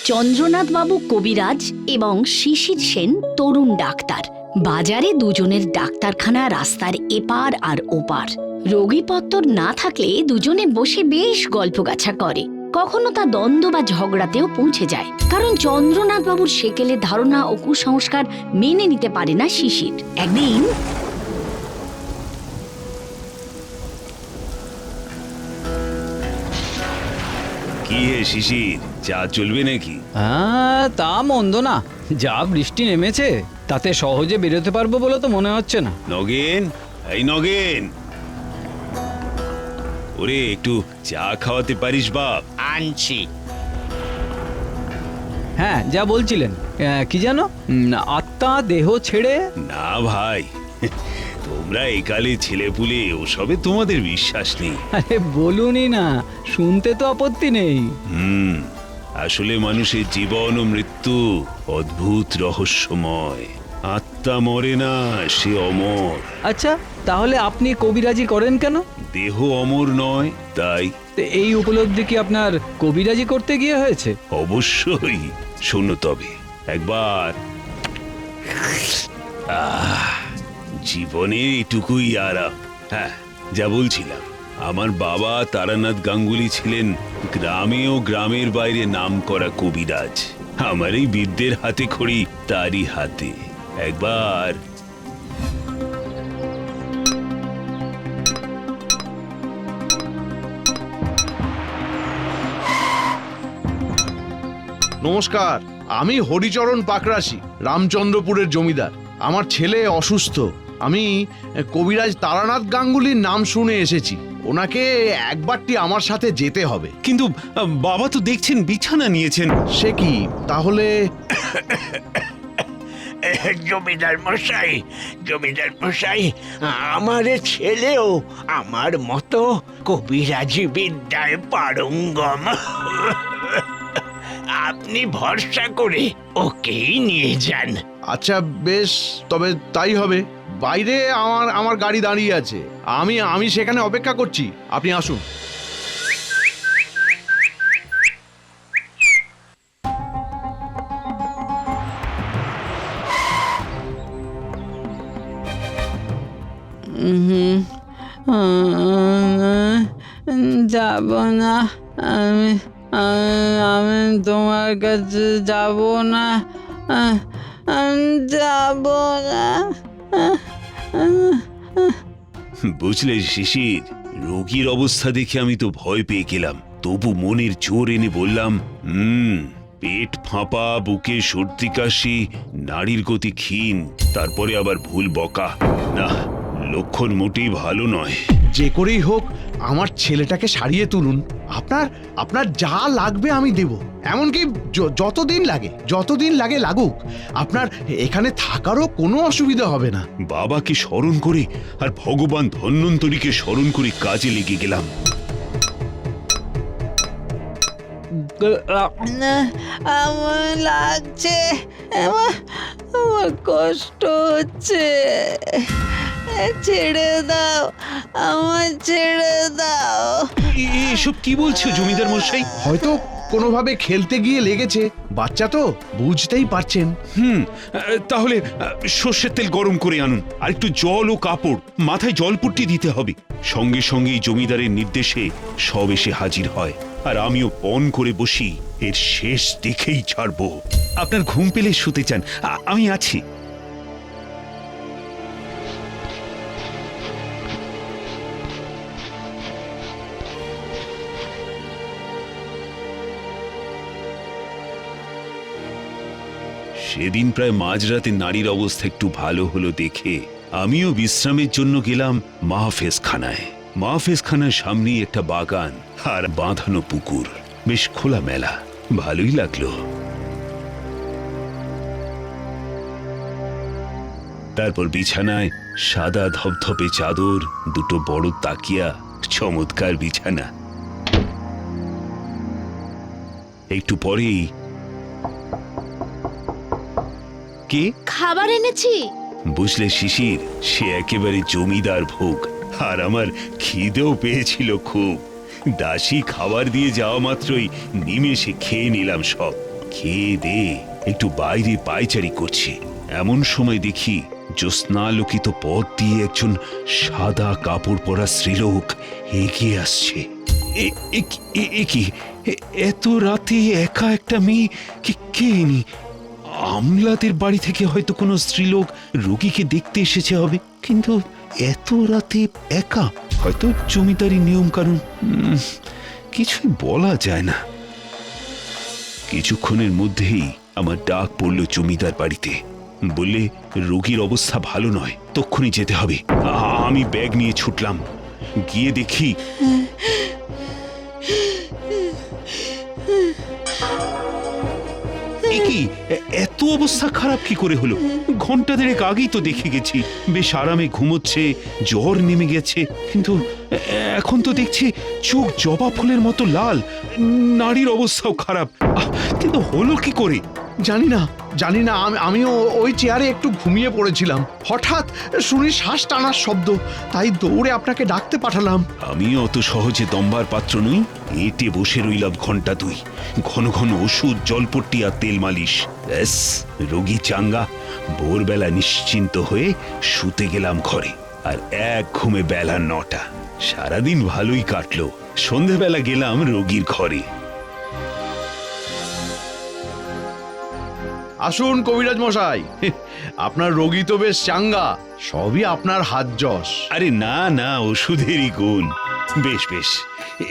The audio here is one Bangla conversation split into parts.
চন্দ্রনাথ বাবু কবিরাজ এবং শিশির সেন তরুণ ডাক্তার। বাজারে দুজনের ডাক্তারখানা রাস্তার এপার আর ওপার। রোগীপত্তর না থাকলে দুজনে বসে বেশ গল্পগাছা করে। কখনো তা দ্বন্দ্ব বা ঝগড়াতেও পৌঁছে যায়, কারণ চন্দ্রনাথ বাবুর সেকেলে ধারণা ও কুসংস্কার মেনে নিতে পারে না শিশির। একদিন কি হে শিশির, চা চলবে নাকি? হ্যাঁ, তা মন্দ না। যা বৃষ্টি নেমেছে তাতে সহজে বেরোতে পারবো বলে তো মনে হচ্ছে না। নগেন, এই নগেন, ওরে একটু চা খাওয়াতে পারিস বাপ? আনছি। হ্যাঁ, যা বলছিলেন, কি জানো, আত্মা দেহ ছেড়ে? না ভাই, তোমরা একালে ছেলেপুলে, ওসবে তোমাদের বিশ্বাস নেই। আরে বলুনই না, শুনতে তো আপত্তি নেই। আসলে মানুষের জীবন ও মৃত্যু অদ্ভুত রহস্যময়। আত্মা মরে না, সে অমর। আচ্ছা, তাহলে আপনি কবিরাজি করেন কেন? দেহ অমর নয়, তাই। তো এই উপলব্ধি কি আপনার কবিরাজি করতে গিয়ে হয়েছে? অবশ্যই। শোনো তবে একবার, জীবনে এটুকুই আরাম। হ্যাঁ, যা বলছিলাম, আমার বাবা তারানাথ গাঙ্গুলি ছিলেন গ্রামে ও গ্রামের বাইরে নামকরা কবিরাজ। আমার এই বিদ্যের হাতে খড়ি তারই হাতে। একবার নমস্কার, আমি হরিচরণ পাকরাশি, রামচন্দ্রপুরের জমিদার। আমার ছেলে অসুস্থ। আমি কবিরাজ তারানাথ গাঙ্গুলির নাম শুনে এসেছি। ওনাকে একবারটি আমার সাথে যেতে হবে। কিন্তু বাবা তো দেখছেন বিছানা নিয়েছেন। সে কি তাহলে? জমিদার মশাই, জমিদার মশাই, আমার ছেলেও আমার মতো কবিরাজি বিদ্যায় পারঙ্গম। আপনি ভরসা করে ওকেই নিয়ে যান। আচ্ছা বেশ, তবে তাই হবে। বাইরে আমার গাড়ি দাঁড়িয়ে আছে। আমি সেখানে অপেক্ষা করছি, আপনি আসুন। যাব না, আমি আমি তোমার কাছে যাব না, যাব না। বুঝলে শিশির, রোগীর অবস্থা দেখে আমি তো ভয় পেয়ে গেলাম। তবু মনের জোর এনে বললাম, পেট ফাঁপা, বুকে সর্দি কাশি, নাড়ির গতি ক্ষীণ, তারপরে আবার ভুল বকা। না, লক্ষণ মোটেই ভালো নয়। যে করেই হোক আমার ছেলেটাকে সারিয়ে তুলুন। আপনার যা লাগবে আমি দেব। এমনকি যতদিন লাগে লাগুক। আপনার এখানে থাকারও কোনো অসুবিধা হবে না। বাবাকে স্মরণ করে আর ভগবান ধন্বন্তরীকে স্মরণ করে কাজে লেগে গেলাম। আমার লাগছে, আমার কষ্ট হচ্ছে, ছেড়ে দাও, আমার ছেড়ে দাও। এসব কি বলছো জমিদার মশাই? হয়তো কোনোভাবে খেলতে গিয়ে লেগেছে। বাচ্চা তো, বুঝতেই পারছেন। তাহলে সর্ষের তেল গরম করে আনুন, আর একটু জল ও কাপড়, মাথায় জলপট্টি দিতে হবে। সঙ্গে সঙ্গেই জমিদারের নির্দেশে সব এসে হাজির হয়, আর আমিও পণ করে বসি। এর শেষ দেখেই ছাড়বো। আপনার ঘুম পেলে শুতে চান, আমি আছি। সেদিন প্রায় মাঝরাতে নারীর অবস্থা একটু ভালো হলো দেখে আমিও বিশ্রামের জন্য গেলাম মাহফেজখানায়। মাহফেজখানার সামনেই একটা বাগান আর বাঁধানো পুকুর, বেশ খোলা মেলা, ভালোই লাগলো। তারপর বিছানায় সাদা ধপধপে চাদর, দুটো বড় তাকিয়া, চমৎকার বিছানা। একটু পরেই কে খাবার এনেছি। বুঝলে শিশির, সে একেবারে জমিদার ভোগ। আর আমার খিদেও পেয়েছিল খুব। দাসী খাবার দিয়ে যাওয়া মাত্রই নিমেষে খেয়ে নিলাম সব। খেয়ে দে একটু বাইরে পায়চারি করছি, এমন সময় দেখি জ্যোৎস্নালোকিত পথ দিয়ে একজন সাদা কাপড় পরা স্ত্রীলোক এগিয়ে আসছে। কি এত রাতে একা একটা মেয়ে? কে ইনি? আমলাদের বাড়ি থেকে হয়তো কোনো স্ত্রীলোক রোগীকে দেখতে এসেছে হবে, কিন্তু এত রাতে একা? হয়তো জমিদারি নিয়ম কানুন, কিছুই বলা যায় না। কিছুক্ষণের মধ্যেই আমার ডাক পড়ল জমিদার বাড়িতে। বললে রোগীর অবস্থা ভালো নয়, তক্ষুনি যেতে হবে। আমি ব্যাগ নিয়ে ছুটলাম, গিয়ে দেখি কি এত অবস্থা খারাপ কি করে হলো? ঘন্টা দেড়েক আগেই তো দেখে গেছি বেশ আরামে ঘুমোচ্ছে, জ্বর নেমে গেছে, কিন্তু এখন তো দেখছি চোখ জবা ফুলের মতো লাল, নাড়ির অবস্থাও খারাপ। কিন্তু হলো কি করে? জানি না আমিও ওই চেয়ারে একটু ঘুমিয়ে পড়েছিলাম, হঠাৎ শুনি শ্বাস টানার শব্দ, তাই দৌড়ে আপনাকে ডাকতে পাঠালাম। আমি অত সহজে দম্বার পাত্র নই, এটে বসে রইলাম ঘন্টা দুই, ঘন ঘন ওষুধ, জলপট্টি আর তেল মালিশ। ব্যাস, রোগী চাঙ্গা। ভোরবেলা নিশ্চিন্ত হয়ে শুতে গেলাম ঘরে, আর এক ঘুমে বেলা 9টা। সারাদিন ভালোই কাটলো। সন্ধেবেলা গেলাম রোগীর ঘরে। আসুন কবিরাজ মশাই, আপনার রোগী তো বেশ চাঙ্গা, সবই আপনার হাত যশ। আরে না না, ওষুধেরই গুণ। বেশ বেশ,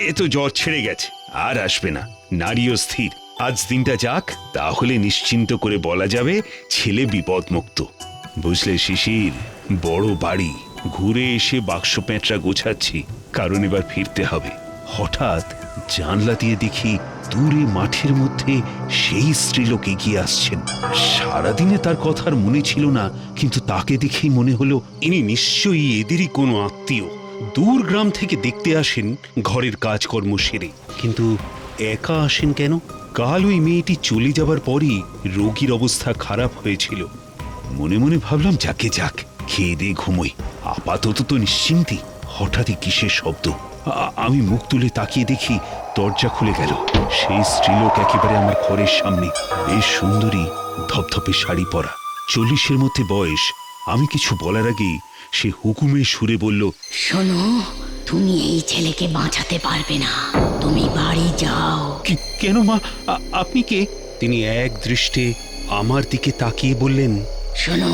এ তো জ্বর ছেড়ে গেছে, আর আসবে না। নারীও স্থির। আজ দিনটা যাক, তাহলে নিশ্চিন্ত করে বলা যাবে ছেলে বিপদমুক্ত। বুঝলে শিশির, বড় বাড়ি ঘুরে এসে বাক্স প্যাঁটরা গোছাচ্ছি, কারণ এবার ফিরতে হবে। হঠাৎ জানলা দিয়ে দেখি দূরে মাঠের মধ্যে সেই স্ত্রীলোক এগিয়ে আসছেন। সারাদিনে তার কথা আর মনে ছিল না, কিন্তু তাকে দেখেই মনে হলো ইনি নিশ্চয়ই এদেরই কোনো আত্মীয়। দূর গ্রাম থেকে দেখতে আসেন ঘরের কাজকর্ম সেরে, কিন্তু একা আসেন কেন? কাল ওই মেয়েটি চলে যাবার পরই রোগীর অবস্থা খারাপ হয়েছিল। মনে মনে ভাবলাম যাকে যাক, খেয়ে দিয়ে ঘুমোই, আপাতত তো নিশ্চিন্তি। হঠাৎই কিসের শব্দ? আমি মুখ তুলে তাকিয়ে দেখি দরজা খুলে গেল। সেই স্ত্রীলোক একেবারে আমার ঘরের সামনে, বেশ সুন্দরী, ধপধপে শাড়ি পরা, 40-এর মধ্যে বয়স। আমি কিছু বলার আগেই সে হুকুমের সুরে বলল, শোনো, তুমি এই ছেলেকে বাঁচাতে পারবে না, তুমি বাড়ি যাও। কেন মা, আপনি কে? তিনি এক দৃষ্টে আমার দিকে তাকিয়ে বললেন, শোনো,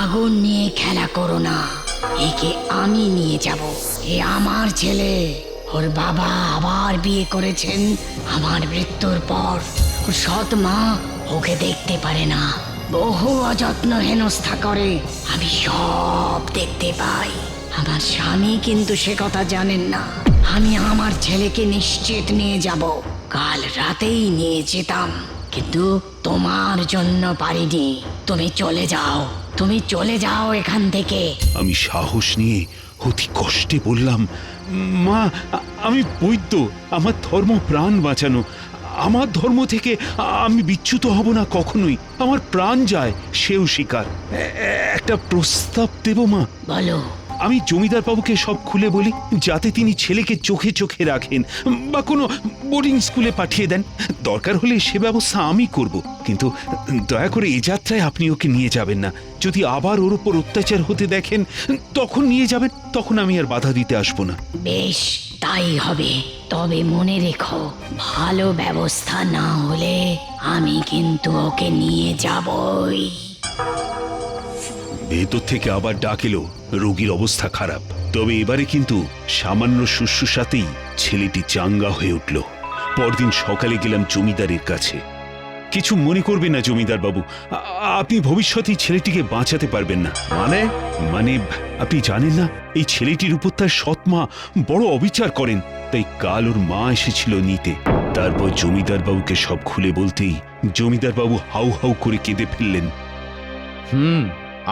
আগুন নিয়ে খেলা করো না, একে আমি নিয়ে যাব। এ আমার ছেলে, ওর বাবা আবার বিয়ে করেছেন আমার মৃত্যুর পর। ওর সৎ মা ওকে দেখতে পারে না, বহু অযত্ন হেনস্থা করে, আমি সব দেখতে পাই। আমার স্বামী কিন্তু সে কথা জানেন না। আমি আমার ছেলেকে নিশ্চিত নিয়ে যাব, কাল রাতেই নিয়ে যেতাম, কিন্তু তোমার জন্য পারিনি। তুমি চলে যাও, তুমি চলে যাও এখান থেকে। আমি সাহস নিয়ে অতি কষ্টে বললাম, মা, আমি বৈদ্য, আমার ধর্ম প্রাণ বাঁচানো। আমার ধর্ম থেকে আমি বিচ্যুত হব না কখনোই। আমার প্রাণ যায় সেও স্বীকার। একটা প্রস্তাব দেব মা? বলো। আমি জমিদার বাবুকে সব খুলে বলি, যাতে তিনি ছেলেকে চোখে চোখে রাখেন বা কোনো বোর্ডিং স্কুলে পাঠিয়ে দেন। দরকার হলে সে ব্যবস্থা আমি করব, কিন্তু দয়া করে এই যাত্রায় আপনি ওকে নিয়ে যাবেন না। যদি আবার ওর উপর অত্যাচার হতে দেখেন, তখন নিয়ে যাবেন, তখন আমি আর বাধা দিতে আসবো না। বেশ, তাই হবে। তবে মনে রেখো, ভালো ব্যবস্থা না হলে আমি কিন্তু ওকে নিয়ে যাবই। ভেতর থেকে আবার ডাক এলো, রোগীর অবস্থা খারাপ, তবে এবারে কিন্তু সামান্য শুশ্রূষাতেই ছেলেটি চাঙ্গা হয়ে উঠল। পরদিন সকালে গেলাম জমিদারের কাছে। কিছু মনে করবেন না জমিদার বাবু, আপনি ভবিষ্যতেই ছেলেটিকে বাঁচাতে পারবেন না। মানে আপনি জানেন না, এই ছেলেটির উপর তার সৎমা বড় অবিচার করেন, তাই কাল ওর মা এসেছিল নিতে। তারপর জমিদার বাবুকে সব খুলে বলতেই জমিদার বাবু হাউ হাউ করে কেঁদে ফেললেন।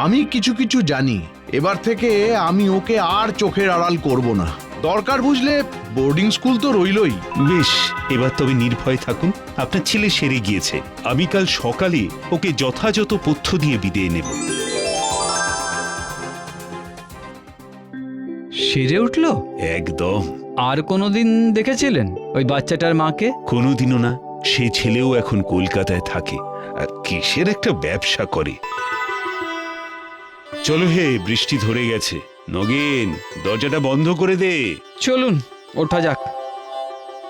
আমি কিছু কিছু জানি, এবার থেকে আমি ওকে আর চোখের আড়াল করব না। দরকার বুঝলে বোর্ডিং স্কুল তো রইলই। বেশ, এবার তবে নির্ভয় থাকুন, আপনার ছেলে সেরে গিয়েছে। আমি কাল সকালে ওকে যথাযথ পথ্য দিয়ে বিদায় নেব। সেরে উঠলো একদম। আর কোনোদিন দেখেছিলেন ওই বাচ্চাটার মাকে? কোনোদিনও না। সে ছেলেও এখন কলকাতায় থাকে আর কিসের একটা ব্যবসা করে। চলো হে, বৃষ্টি ধরে গেছে। নগেন, দরজাটা বন্ধ করে দে। চলুন ওঠা যাক।